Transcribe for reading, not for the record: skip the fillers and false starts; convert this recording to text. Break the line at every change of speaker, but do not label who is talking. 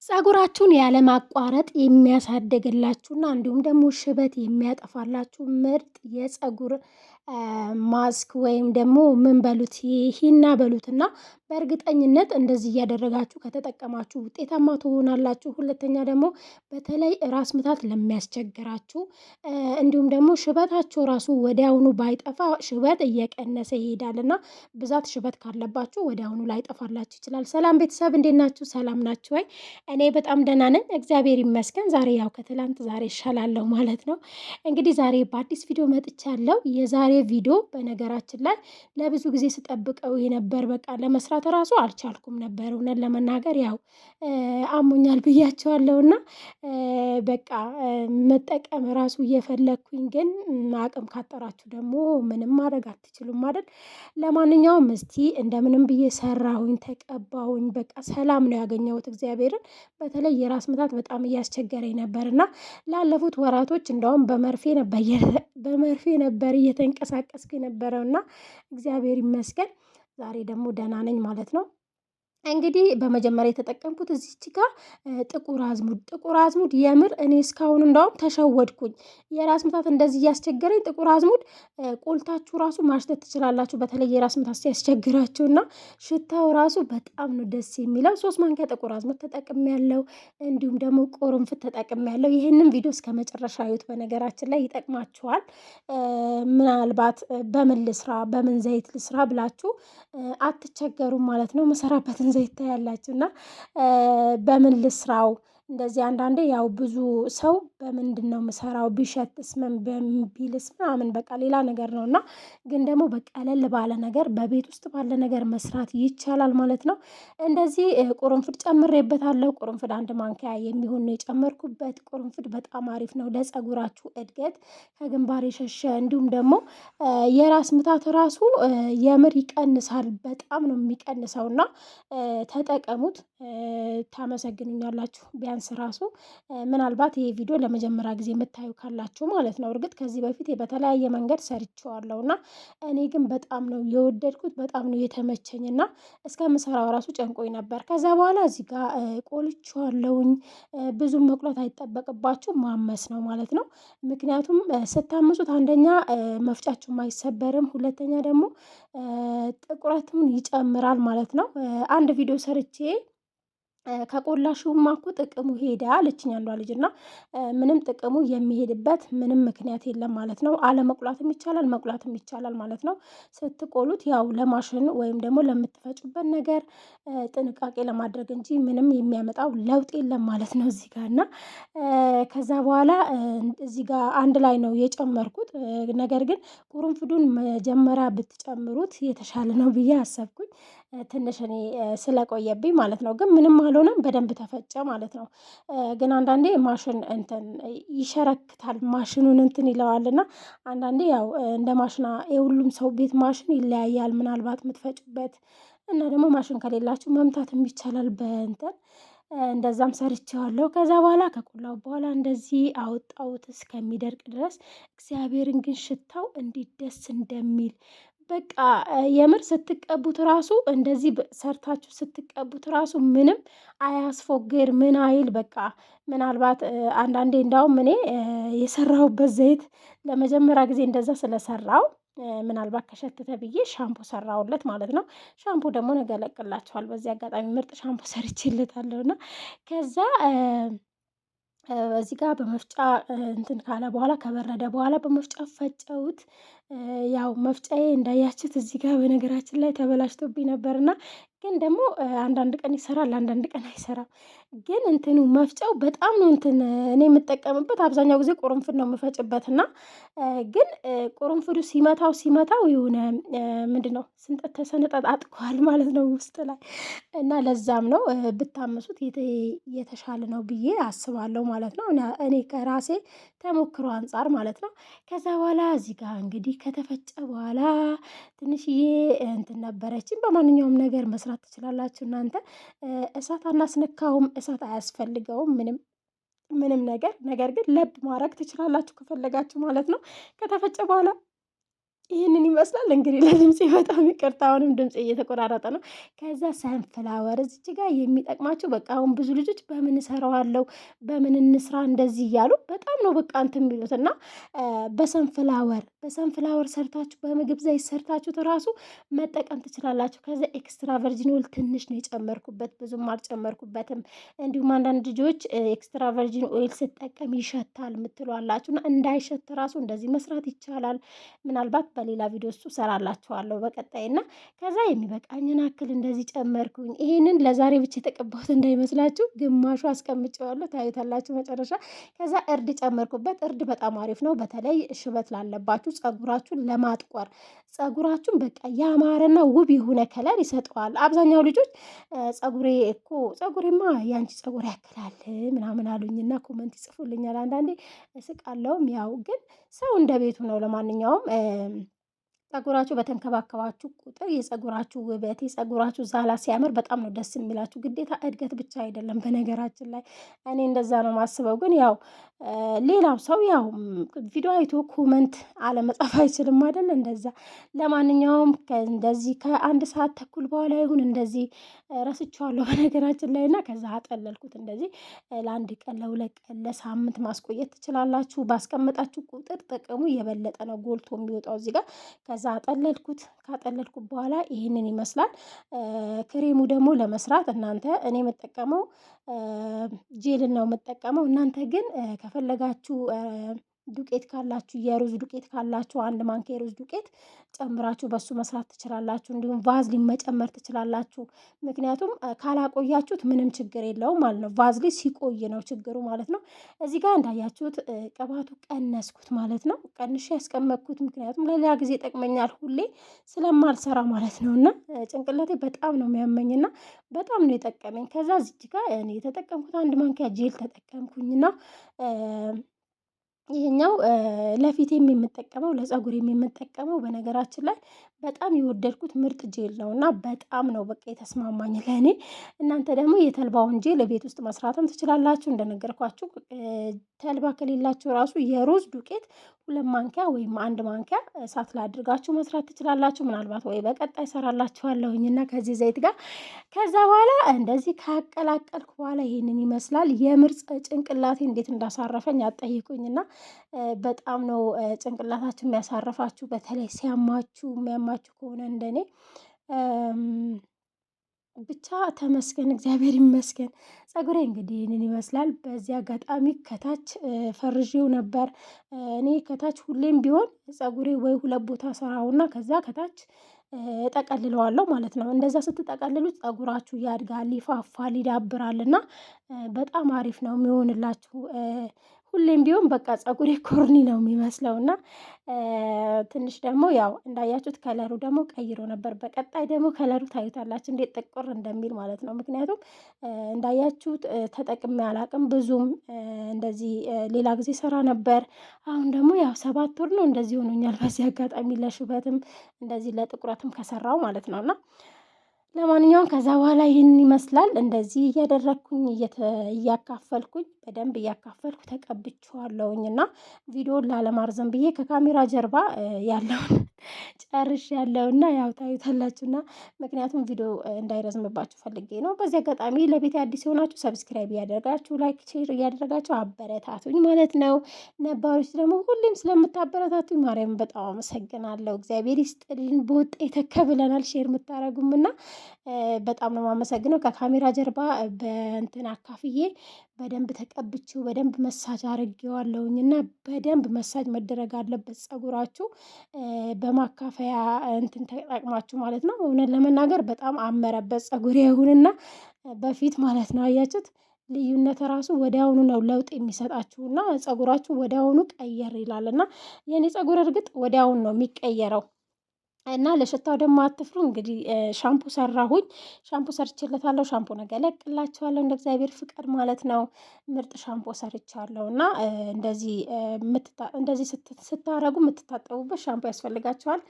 ፀጉራችሁን ያለማቋረጥ የሚያሳድግላችሁና እንዲሁም ደግሞ ሽበት የሚያጠፋላችሁ ምርጥ የፀጉር ማስክ ወይም ደግሞ ምን በሉት ሂና በሉትና በእርግጠኝነት እንደዚህ እያደረጋችሁ ከተጠቀማችሁ ውጤታማ ትሆናላችሁ። ሁለተኛ ደግሞ በተለይ ራስ ምታት ለሚያስቸግራችሁ እንዲሁም ደግሞ ሽበታችሁ ራሱ ወዲያውኑ ባይጠፋ ሽበት እየቀነሰ ይሄዳል እና ብዛት ሽበት ካለባችሁ ወዲያውኑ ላይጠፋላችሁ ይችላል። ሰላም ቤተሰብ እንዴት ናችሁ? ሰላም ናችሁ ወይ? እኔ በጣም ደህና ነኝ፣ እግዚአብሔር ይመስገን። ዛሬ ያው ከትላንት ዛሬ እሻላለሁ ማለት ነው። እንግዲህ ዛሬ በአዲስ ቪዲዮ መጥቻለሁ። የዛሬ ቪዲዮ በነገራችን ላይ ለብዙ ጊዜ ስጠብቀው የነበር በቃ ለመስራት እራሱ አልቻልኩም ነበር እውነት ለመናገር ያው አሞኛል ብያቸዋለሁና በቃ መጠቀም ራሱ እየፈለኩኝ ግን አቅም ካጠራችሁ ደግሞ ምንም ማድረግ አትችሉም አይደል? ለማንኛውም እስቲ እንደምንም ብዬ ሰራሁኝ፣ ተቀባሁኝ። በቃ ሰላም ነው ያገኘሁት እግዚአብሔርን። በተለይ የራስ ምታት በጣም እያስቸገረኝ ነበር እና ላለፉት ወራቶች እንደውም በመርፌ ነበር እየተንቀሳቀስኩ የነበረው እና እግዚአብሔር ይመስገን ዛሬ ደግሞ ደህና ነኝ ማለት ነው። እንግዲህ በመጀመሪያ የተጠቀምኩት እዚች ጋር ጥቁር አዝሙድ የምር እኔ እስካሁን እንደውም ተሸወድኩኝ። የራስ ምታት እንደዚህ እያስቸገረኝ ጥቁር አዝሙድ ቆልታችሁ ራሱ ማሽተት ትችላላችሁ። በተለይ የራስ ምታት ሲያስቸግራችሁና ሽታው ራሱ በጣም ነው ደስ የሚለው። 3 ማንኪያ ጥቁር አዝሙድ ተጠቅሜያለሁ። እንዲሁም ደግሞ ቁርንፍት ተጠቅሜያለሁ። ይህንን ቪዲዮ እስከ መጨረሻ እዩት። በነገራችን ላይ ይጠቅማችኋል። ምናልባት በምን ልስራ በምን ዘይት ልስራ ብላችሁ አትቸገሩም ማለት ነው። መሰራበትን ዘይት ታያላችሁ እና በምን ልስራው እንደዚህ አንዳንዴ ያው ብዙ ሰው በምንድነው የምሰራው ቢሸትስ ምን ቢልስ ምናምን በቃ ሌላ ነገር ነው እና ግን ደግሞ በቀለል ባለ ነገር በቤት ውስጥ ባለ ነገር መስራት ይቻላል ማለት ነው። እንደዚህ ቁርንፍድ ጨምሬበታለሁ። ቁርንፍድ 1 ማንኪያ የሚሆን ነው የጨመርኩበት። ቁርንፍድ በጣም አሪፍ ነው ለፀጉራችሁ እድገት፣ ከግንባር የሸሸ እንዲሁም ደግሞ የራስ ምታት ራሱ የምር ይቀንሳል። በጣም ነው የሚቀንሰው እና ተጠቀሙት፣ ታመሰግኑኛላችሁ። ቢያንስ ራሱ ምናልባት ይሄ ቪዲዮ ለመጀመሪያ ጊዜ የምታዩ ካላችሁ ማለት ነው። እርግጥ ከዚህ በፊት በተለያየ መንገድ ሰርቼዋለሁ እና እኔ ግን በጣም ነው የወደድኩት፣ በጣም ነው የተመቸኝ እና እስከምሰራው ራሱ ጨንቆኝ ነበር። ከዛ በኋላ እዚህ ጋር ቆልቼዋለሁኝ። ብዙም መቁላት አይጠበቅባችሁ፣ ማመስ ነው ማለት ነው። ምክንያቱም ስታምሱት አንደኛ መፍጫችሁም አይሰበርም፣ ሁለተኛ ደግሞ ጥቁረቱን ይጨምራል ማለት ነው። አንድ ቪዲዮ ሰርቼ ከቆላሽውማ እኮ ጥቅሙ ሄደ አለችኝ አንዷ ልጅ እና ምንም ጥቅሙ የሚሄድበት ምንም ምክንያት የለም ማለት ነው። አለመቁላትም ይቻላል መቁላትም ይቻላል ማለት ነው። ስትቆሉት ያው ለማሽን ወይም ደግሞ ለምትፈጩበት ነገር ጥንቃቄ ለማድረግ እንጂ ምንም የሚያመጣው ለውጥ የለም ማለት ነው እዚህ ጋር እና ከዛ በኋላ እዚህ ጋር አንድ ላይ ነው የጨመርኩት። ነገር ግን ቁርንፍዱን መጀመሪያ ብትጨምሩት የተሻለ ነው ብዬ አሰብኩኝ። ትንሽ እኔ ስለቆየብኝ ማለት ነው። ግን ምንም አልሆነም፣ በደንብ ተፈጨ ማለት ነው። ግን አንዳንዴ ማሽን እንትን ይሸረክታል፣ ማሽኑን እንትን ይለዋልና አንዳንዴ ያው እንደ ማሽና የሁሉም ሰው ቤት ማሽን ይለያያል። ምናልባት የምትፈጩበት እና ደግሞ ማሽን ከሌላችሁ መምታትም ይቻላል በእንትን እንደዛም ሰርቼዋለሁ። ከዛ በኋላ ከቆላው በኋላ እንደዚህ አወጣሁት እስከሚደርቅ ድረስ። እግዚአብሔርን ግን ሽታው እንዴት ደስ እንደሚል በቃ የምር ስትቀቡት ራሱ እንደዚህ ሰርታችሁ ስትቀቡት ራሱ ምንም አያስፎግር ምን አይል በቃ ምናልባት አንዳንዴ እንዳውም እኔ የሰራሁበት ዘይት ለመጀመሪያ ጊዜ እንደዛ ስለሰራው ምናልባት ከሸተተ ብዬ ሻምፖ ሰራሁለት ማለት ነው። ሻምፖ ደግሞ ነገ እለቅላችኋል። በዚህ አጋጣሚ ምርጥ ሻምፖ ሰርቼለታለሁ እና ከዛ እዚህ ጋር በመፍጫ እንትን ካለ በኋላ ከበረደ በኋላ በመፍጫ ፈጨሁት። ያው መፍጫዬ እንዳያችሁት እዚህ ጋር በነገራችን ላይ ተበላሽቶብኝ ነበርና ግን ደግሞ አንዳንድ ቀን ይሰራል አንዳንድ ቀን አይሰራም። ግን እንትኑ መፍጫው በጣም ነው እንትን እኔ የምጠቀምበት አብዛኛው ጊዜ ቁርንፍድ ነው የምፈጭበት እና ግን ቁርንፍዱ ሲመታው የሆነ ምንድነው ስንጠት ተሰነጣጥቋል ማለት ነው ውስጥ ላይ እና ለዛም ነው ብታመሱት የተሻለ ነው ብዬ አስባለሁ ማለት ነው። እኔ ከራሴ ተሞክሮ አንፃር ማለት ነው። ከዛ በኋላ እዚህ ጋር እንግዲህ ከተፈጨ በኋላ ትንሽዬ እንትን ነበረችን። በማንኛውም ነገር መስራት ትችላላችሁ እናንተ። እሳት አናስነካውም፣ እሳት አያስፈልገውም ምንም ነገር ግን ለብ ማድረግ ትችላላችሁ ከፈለጋችሁ ማለት ነው። ከተፈጨ በኋላ ይህንን ይመስላል እንግዲህ። ለድምፄ በጣም ይቅርታ፣ አሁንም ድምፄ እየተቆራረጠ ነው። ከዛ ሰንፍላወር እዚች ጋር የሚጠቅማቸው በቃ አሁን ብዙ ልጆች በምን እሰራዋለሁ በምን እንስራ እንደዚህ እያሉ በጣም ነው በቃ እንትን የሚሉት እና በሰንፍላወር ሰርታችሁ በምግብ ዘይት ሰርታችሁት ራሱ መጠቀም ትችላላችሁ። ከዛ ኤክስትራ ቨርጂን ኦይል ትንሽ ነው የጨመርኩበት፣ ብዙም አልጨመርኩበትም። እንዲሁም አንዳንድ ልጆች ኤክስትራ ቨርጂን ኦይል ስጠቀም ይሸታል የምትሉ አላችሁ እና እንዳይሸት ራሱ እንደዚህ መስራት ይቻላል። ምናልባት በሌላ ቪዲዮ እሱ ሰራላችኋለሁ በቀጣይ እና ከዛ የሚበቃኝን አክል እንደዚህ ጨመርኩኝ። ይሄንን ለዛሬ ብቻ የተቀባሁት እንዳይመስላችሁ፣ ግማሹ አስቀምጨዋለሁ፣ ታዩታላችሁ መጨረሻ። ከዛ እርድ ጨመርኩበት። እርድ በጣም አሪፍ ነው፣ በተለይ ሽበት ላለባችሁ፣ ጸጉራችሁን ለማጥቆር፣ ጸጉራችሁን በቃ ያማረና ውብ የሆነ ከለር ይሰጠዋል። አብዛኛው ልጆች ጸጉሬማ ያንቺ ጸጉር ያክላል ምናምን አሉኝና ኮመንት ይጽፉልኛል። አንዳንዴ እስቃለሁም። ያው ግን ሰው እንደ ቤቱ ነው። ለማንኛውም ጸጉራችሁ በተንከባከባችሁ ቁጥር የጸጉራችሁ ውበት የጸጉራችሁ ዛላ ሲያምር በጣም ነው ደስ የሚላችሁ። ግዴታ እድገት ብቻ አይደለም በነገራችን ላይ፣ እኔ እንደዛ ነው ማስበው። ግን ያው ሌላው ሰው ያው ቪዲዮ አይቶ ኮመንት አለመጻፍ አይችልም አይደል? እንደዛ። ለማንኛውም እንደዚህ ከአንድ ሰዓት ተኩል በኋላ ይሁን እንደዚህ ረስቼዋለሁ በነገራችን ላይ እና ከዛ አጠለልኩት። እንደዚህ ለአንድ ቀን ለሁለት ቀን ለሳምንት ማስቆየት ትችላላችሁ። ባስቀመጣችሁ ቁጥር ጥቅሙ የበለጠ ነው ጎልቶ የሚወጣው እዚህ ጋር። ከዛ አጠለልኩት። ካጠለልኩት በኋላ ይህንን ይመስላል። ክሬሙ ደግሞ ለመስራት እኔ የምጠቀመው ጄልን ነው የምጠቀመው። እናንተ ግን ከፈለጋችሁ ዱቄት ካላችሁ የሩዝ ዱቄት ካላችሁ 1 ማንኪያ የሩዝ ዱቄት ጨምራችሁ በሱ መስራት ትችላላችሁ። እንዲሁም ቫዝሊን መጨመር ትችላላችሁ። ምክንያቱም ካላቆያችሁት ምንም ችግር የለውም ማለት ነው። ቫዝሊን ሲቆይ ነው ችግሩ ማለት ነው። እዚህ ጋር እንዳያችሁት ቅባቱ ቀነስኩት ማለት ነው። ቀንሼ ያስቀመጥኩት ምክንያቱም ለሌላ ጊዜ ይጠቅመኛል ሁሌ ስለማልሰራ ማለት ነው። እና ጭንቅላቴ በጣም ነው የሚያመኝና በጣም ነው የጠቀመኝ። ከዛ እዚህ ጋር እኔ የተጠቀምኩት 1 ማንኪያ ጄል ተጠቀምኩኝና ይሄኛው ለፊቴም የምጠቀመው ለፀጉሬም የምጠቀመው በነገራችን ላይ በጣም የወደድኩት ምርጥ ጄል ነው እና በጣም ነው በቃ የተስማማኝ ለእኔ። እናንተ ደግሞ የተልባውን ጄል ቤት ውስጥ መስራትም ትችላላችሁ። እንደነገርኳችሁ ተልባ ከሌላችሁ ራሱ የሩዝ ዱቄት 2 ማንኪያ ወይም 1 ማንኪያ እሳት ላይ አድርጋችሁ መስራት ትችላላችሁ። ምናልባት ወይ በቀጣይ እሰራላችኋለሁኝ እና ከዚህ ዘይት ጋር። ከዛ በኋላ እንደዚህ ካቀላቀልኩ በኋላ ይሄንን ይመስላል። የምርጥ ጭንቅላቴ እንዴት እንዳሳረፈኝ አጠይቁኝና በጣም ነው ጭንቅላታችሁ የሚያሳርፋችሁ። በተለይ የሚያማችሁ ከሆነ እንደኔ ብቻ ተመስገን፣ እግዚአብሔር ይመስገን። ፀጉሬ እንግዲህ ይህንን ይመስላል። በዚህ አጋጣሚ ከታች ፈርዤው ነበር። እኔ ከታች ሁሌም ቢሆን ፀጉሬ ወይ 2 ቦታ ሰራውና ከዛ ከታች እጠቀልለዋለሁ ማለት ነው። እንደዛ ስትጠቀልሉት ፀጉራችሁ ያድጋል፣ ይፋፋል፣ ይዳብራል እና በጣም አሪፍ ነው የሚሆንላችሁ። ሁሌም ቢሆን በቃ ፀጉሬ ኮርኒ ነው የሚመስለው እና ትንሽ ደግሞ ያው እንዳያችሁት ከለሩ ደግሞ ቀይሮ ነበር። በቀጣይ ደግሞ ከለሩ ታዩታላችሁ እንዴት ጥቁር እንደሚል ማለት ነው። ምክንያቱም እንዳያችሁት ተጠቅሜ አላቅም ብዙም እንደዚህ ሌላ ጊዜ ሰራ ነበር። አሁን ደግሞ ያው 7 ወር ነው እንደዚህ ሆኖኛል። በዚህ አጋጣሚ ለሽበትም እንደዚህ ለጥቁረትም ከሰራው ማለት ነው እና ለማንኛውም ከዛ በኋላ ይህን ይመስላል። እንደዚህ እያደረግኩኝ እያካፈልኩኝ በደንብ እያካፈልኩ ተቀብቼዋለሁኝ እና ቪዲዮን ላለማርዘም ብዬ ከካሜራ ጀርባ ያለውን ጨርሽ ያለውና ያው ታዩታላችሁና ምክንያቱም ቪዲዮ እንዳይረዝምባችሁ ፈልጌ ነው። በዚህ አጋጣሚ ለቤት አዲስ የሆናችሁ ሰብስክራይብ እያደረጋችሁ ላይክ፣ ሼር እያደረጋችሁ አበረታቱኝ ማለት ነው። ነባሮች ደግሞ ሁሌም ስለምታበረታቱኝ ማርያም በጣም አመሰግናለሁ። እግዚአብሔር ይስጥልን። በወጣ የተከብለናል ሼር የምታረጉምና በጣም ነው የማመሰግነው። ከካሜራ ጀርባ በእንትን አካፍዬ በደንብ ተቀብቼው በደንብ መሳጅ አድርጌዋለሁኝ እና በደንብ መሳጅ መደረግ አለበት ፀጉራችሁ በማካፈያ እንትን ተጠቅማችሁ ማለት ነው። እውነት ለመናገር በጣም አመረበት ፀጉሬ አሁንና በፊት ማለት ነው። አያችሁት ልዩነት ራሱ ወዲያውኑ ነው ለውጥ የሚሰጣችሁና ፀጉራችሁ ወዲያውኑ ቀየር ይላል እና የኔ ፀጉር እርግጥ ወዲያውኑ ነው የሚቀየረው እና ለሽታው ደግሞ አትፍሩ። እንግዲህ ሻምፑ ሰራሁኝ። ሻምፑ ሰርቼለታለሁ። ሻምፑ ነገ እለቅላችኋለሁ እንደ እግዚአብሔር ፍቃድ ማለት ነው። ምርጥ ሻምፑ ሰርቻለሁ እና እንደዚህ ስታረጉ የምትታጠቡበት ሻምፑ ያስፈልጋችኋል።